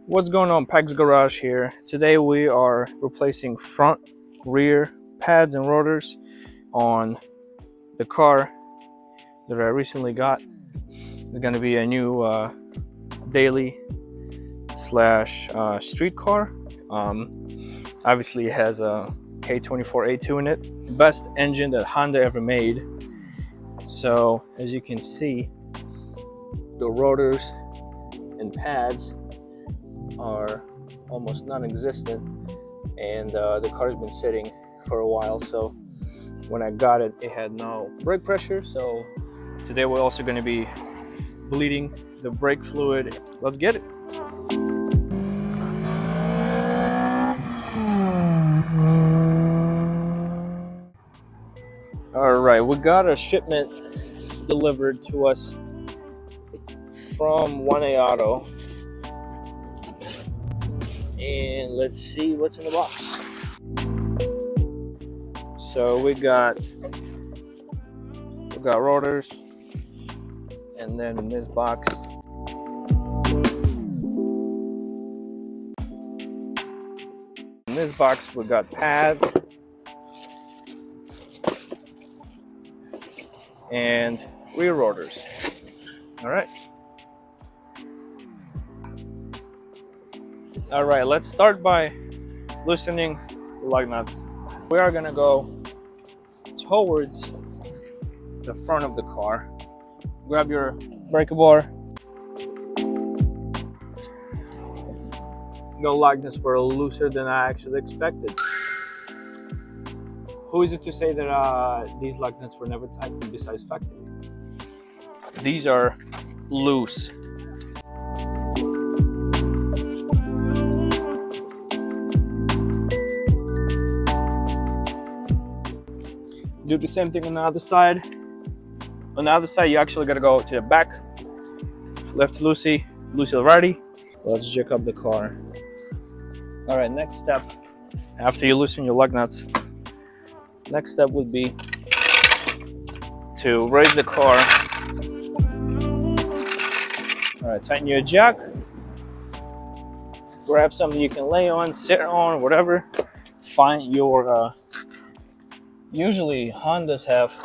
What's going on, Pax Garage here. Today we are replacing front, rear pads and rotors on the car that I recently got. It's going to be a new daily slash street car. Obviously it has a K24A2 in it. Best engine that Honda ever made. So as you can see, the rotors and pads are almost non-existent, and the car's been sitting for a while. So when I got it, it had no brake pressure. So today we're also going to be bleeding the brake fluid. Let's get it. All right, we got a shipment delivered to us from 1A Auto, and let's see what's in the box. So we got rotors, and then in this box we got pads and rear rotors. All right, let's start by loosening the lug nuts. We are gonna go towards the front of the car. Grab your breaker bar. The lug nuts were looser than I actually expected. Who is it to say that these lug nuts were never tightened besides factory? These are loose. Do the same thing on the other side. On the other side, you actually gotta go to the back. Left loosey, loosey righty. Let's jack up the car. All right, next step, after you loosen your lug nuts, next step would be to raise the car. All right, tighten your jack. Grab something you can lay on, sit on, whatever. Find your, usually Hondas have,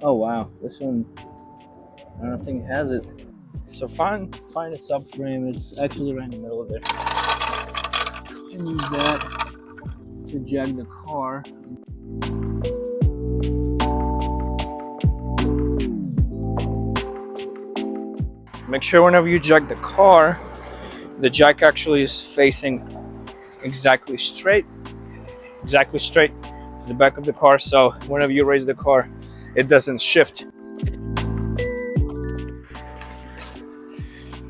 oh wow, this one, I don't think it has it. So find a subframe. It's actually right in the middle of it. And use that to jack the car. Make sure whenever you jack the car, the jack actually is facing exactly straight to the back of the car. So whenever you raise the car, it doesn't shift.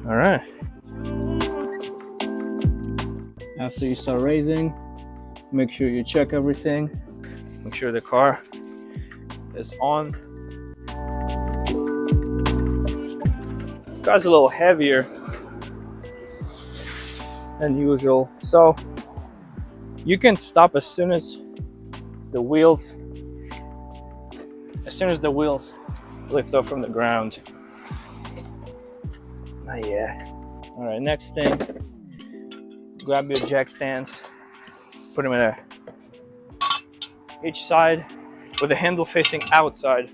All right. After you start raising, make sure you check everything. Make sure the car is on. The car's a little heavier than usual, so you can stop as soon as the wheels lift off from the ground. Yeah. All right, next thing, grab your jack stands, put them in each side with the handle facing outside.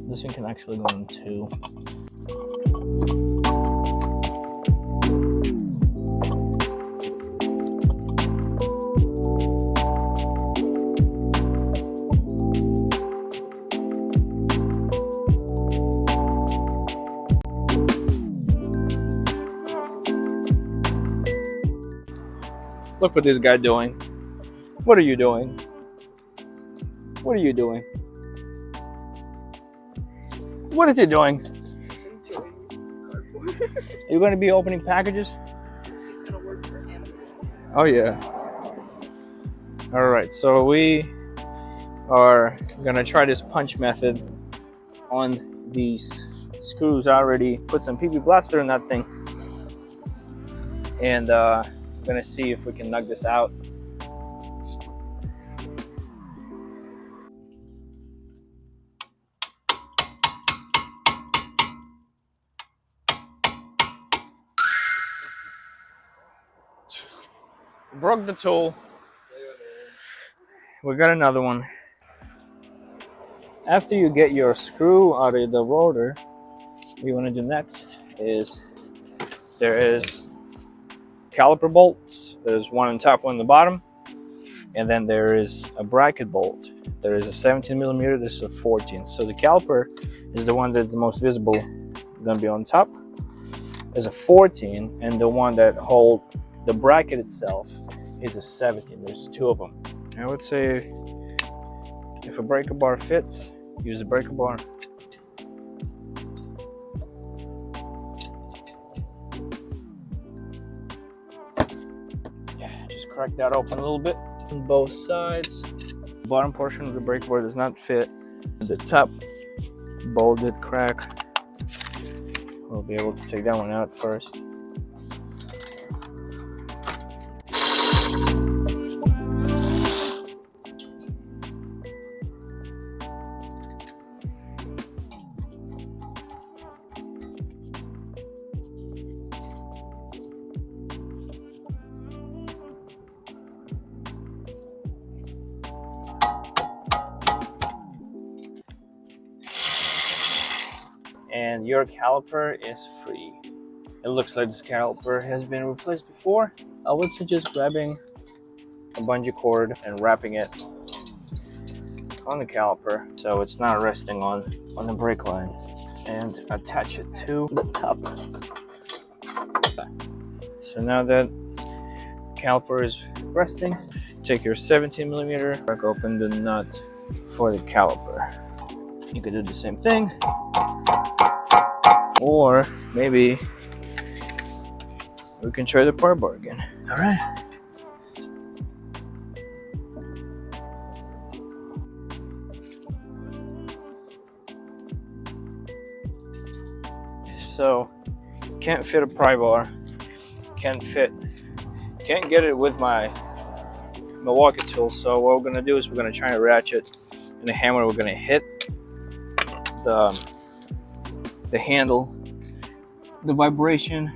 This one can actually go in two. Look what this guy doing. What are you doing? What are you doing? What is he doing? Are you going to be opening packages? It's gonna work for him. Oh yeah. All right, so we are gonna try this punch method on these screws. I already put some PP blaster in that thing. and we're gonna see if we can knock this out. Broke the tool. We got another one. After you get your screw out of the rotor, what you want to do next is there is caliper bolts. There's one on top, one on the bottom, and then there is a bracket bolt. There is a 17 millimeter. This is a 14. So the caliper is the one that's the most visible, going to be on top. There's a 14, and the one that hold the bracket itself is a 17. There's two of them. I would say if a breaker bar fits, use a breaker bar. Just crack that open a little bit on both sides. The bottom portion of the breaker bar does not fit. The top bolt did crack. We'll be able to take that one out first. And your caliper is free. It looks like this caliper has been replaced before. I would suggest grabbing a bungee cord and wrapping it on the caliper so it's not resting on the brake line, and attach it to the top. So now that the caliper is resting, take your 17 millimeter, crack open the nut for the caliper. You could do the same thing, or maybe we can try the part bar again. All right. So, can't fit a pry bar. Can't get it with my Milwaukee tool. So what we're gonna do is we're gonna try to ratchet, and the hammer we're gonna hit the handle. The vibration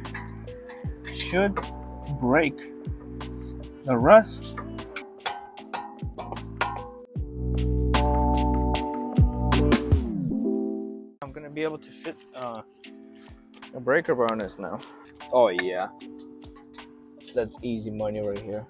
should break the rust. I'm gonna be able to fit a breaker bar on this now. Oh yeah, that's easy money right here.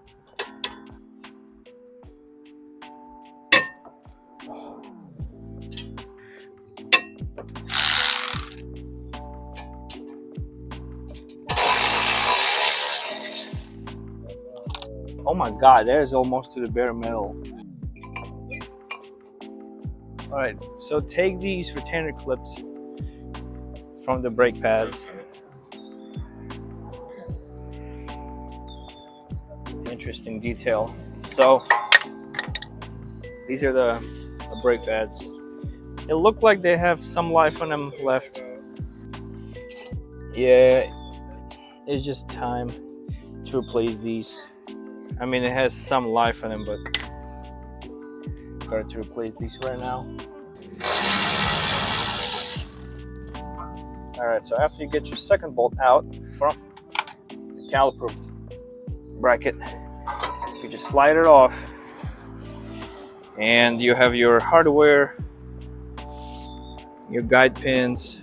Oh my god, there's almost to the bare metal. Alright, so take these retainer clips from the brake pads. Interesting detail. So, these are the brake pads. It looked like they have some life on them left. Yeah, it's just time to replace these. I mean, it has some life on them, but got to replace these right now. All right, so after you get your second bolt out from the caliper bracket, you just slide it off, and you have your hardware, your guide pins.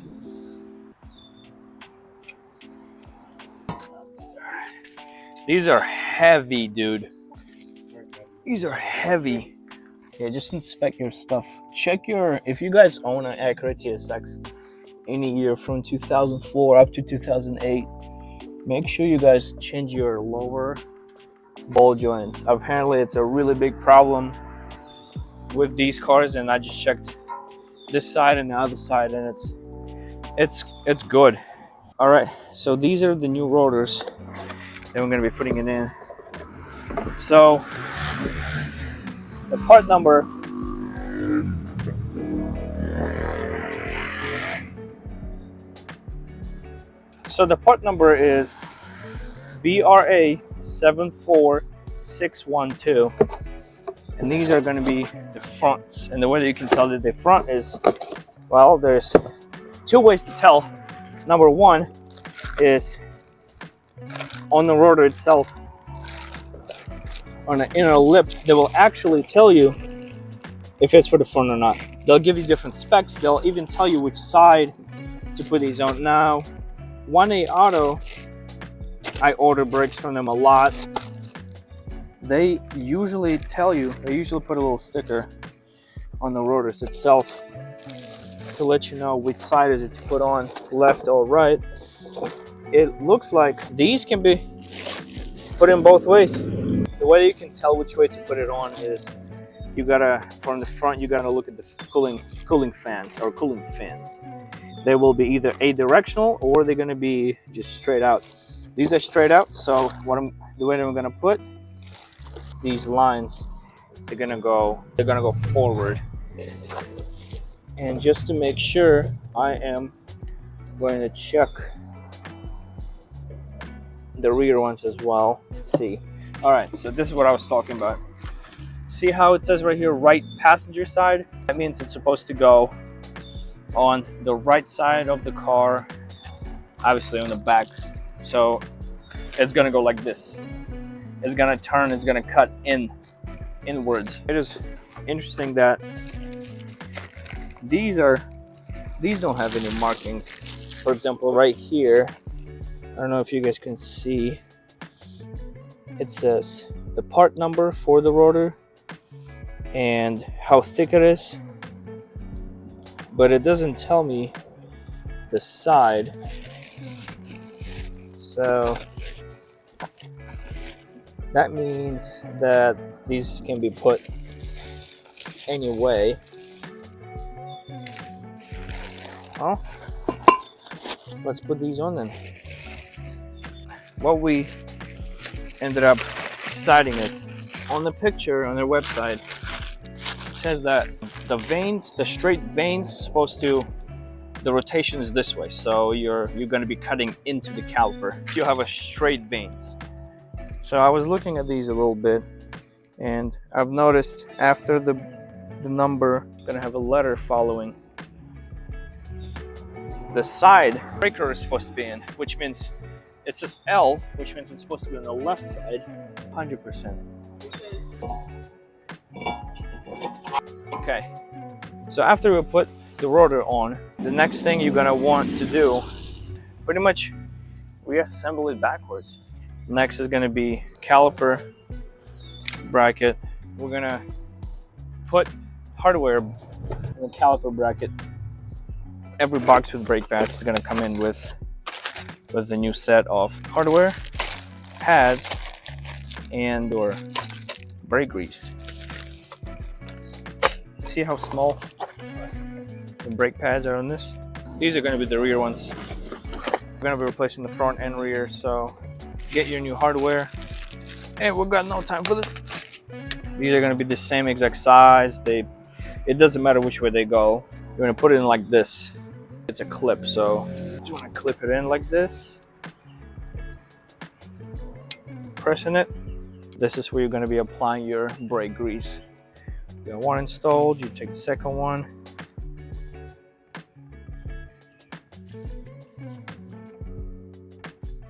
These are heavy, dude. These are heavy. Yeah, just inspect your stuff. Check if you guys own an Acura TSX any year from 2004 up to 2008, make sure you guys change your lower ball joints. Apparently it's a really big problem with these cars, and I just checked this side and the other side, and it's good. All right, so these are the new rotors that we're going to be putting it in. So the part number is BRA74612. And these are going to be the fronts. And the way that you can tell that the front is, well, there's two ways to tell. Number one is on the rotor itself, on the inner lip, they will actually tell you if it's for the front or not. They'll give you different specs. They'll even tell you which side to put these on. Now, 1A Auto, I order brakes from them a lot. They usually tell you, they usually put a little sticker on the rotors itself to let you know which side is it to put on, left or right. It looks like these can be put in both ways. The way you can tell which way to put it on is you gotta, from the front, you gotta look at the cooling fans or cooling fans. They will be either adirectional or they're gonna be just straight out. These are straight out, so the way that I'm gonna put these lines, they're gonna go forward. And just to make sure, I am going to check the rear ones as well. Let's see. All right, so this is what I was talking about. See how it says right here, right passenger side? That means it's supposed to go on the right side of the car, obviously on the back. So it's gonna go like this. It's gonna turn, it's gonna cut inwards. It is interesting that these don't have any markings. For example, right here, I don't know if you guys can see, it says the part number for the rotor and how thick it is, but it doesn't tell me the side. So that means that these can be put any way. Well, let's put these on then. What we ended up deciding is, on the picture on their website, it says that the vanes, the straight vanes, supposed to, the rotation is this way. So you're going to be cutting into the caliper if you have a straight vanes. So I was looking at these a little bit, and I've noticed after the number, going to have a letter following. The side breaker is supposed to be in, which means it says L, which means it's supposed to be on the left side, 100%. Okay, so after we put the rotor on, the next thing you're gonna want to do, pretty much reassemble it backwards. Next is gonna be caliper bracket. We're gonna put hardware in the caliper bracket. Every box with brake pads is gonna come in with the new set of hardware, pads, and or brake grease. See how small the brake pads are on this? These are gonna be the rear ones. We're gonna be replacing the front and rear, so get your new hardware. Hey, we've got no time for this. These are gonna be the same exact size. It doesn't matter which way they go. You're gonna put it in like this. It's a clip, so you just want to clip it in like this, pressing it. This is where you're going to be applying your brake grease. You got one installed, you take the second one.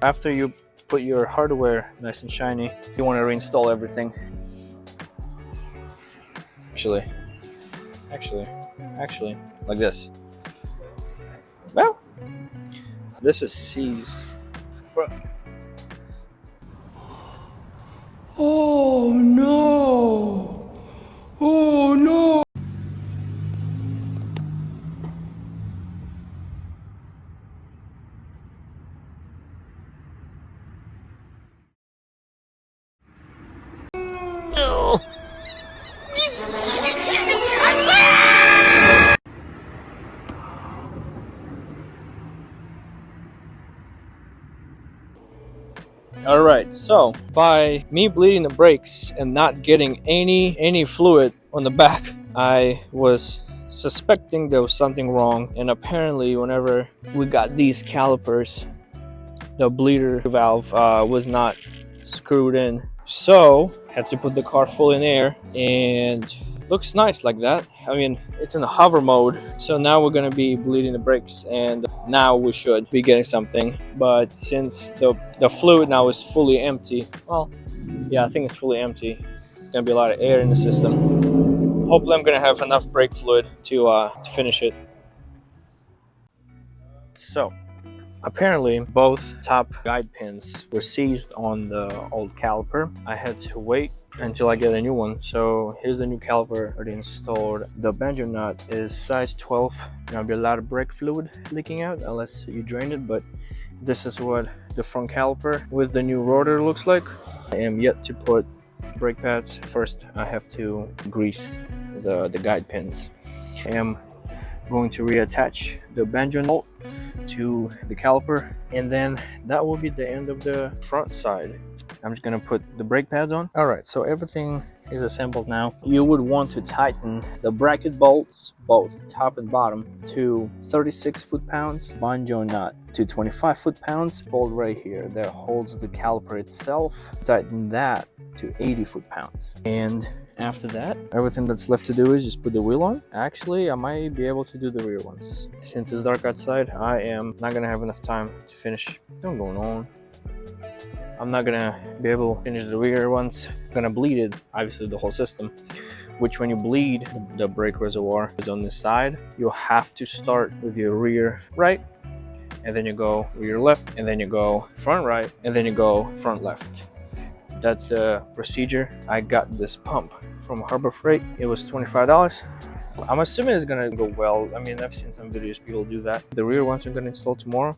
After you put your hardware nice and shiny, you want to reinstall everything. Actually, like this. Well, this is seized. Oh no! Oh no! All right, so by me bleeding the brakes and not getting any fluid on the back, I was suspecting there was something wrong. And apparently whenever we got these calipers, the bleeder valve was not screwed in, so had to put the car full in air, and looks nice like that. I mean, it's in a hover mode, so now we're gonna be bleeding the brakes, and now we should be getting something. But since the fluid now is fully empty, well, yeah, I think it's fully empty. There's gonna be a lot of air in the system. Hopefully I'm gonna have enough brake fluid to finish it. So apparently both top guide pins were seized on the old caliper. I had to wait until I get a new one. So here's the new caliper already installed. The Banjo nut is size 12. There'll be a lot of brake fluid leaking out unless you drain it, but this is what the front caliper with the new rotor looks like. I am yet to put brake pads. First I have to grease the guide pins. I am going to reattach the Banjo bolt to the caliper, and then that will be the end of the front side. I'm just gonna put the brake pads on. All right, so everything is assembled now. You would want to tighten the bracket bolts, both top and bottom, to 36 foot-pounds, Banjo nut to 25 foot-pounds, bolt right here that holds the caliper itself, tighten that to 80 foot-pounds. And after that, everything that's left to do is just put the wheel on. Actually, I might be able to do the rear ones. Since it's dark outside, I am not gonna have enough time to finish. What's going on? I'm not gonna be able to finish the rear ones. I'm gonna bleed it, obviously the whole system, which when you bleed, the brake reservoir is on this side. You'll have to start with your rear right, and then you go rear left, and then you go front right, and then you go front left. That's the procedure. I got this pump from Harbor Freight. It was $25. I'm assuming it's gonna go well. I mean, I've seen some videos people do that. The rear ones I'm gonna install tomorrow.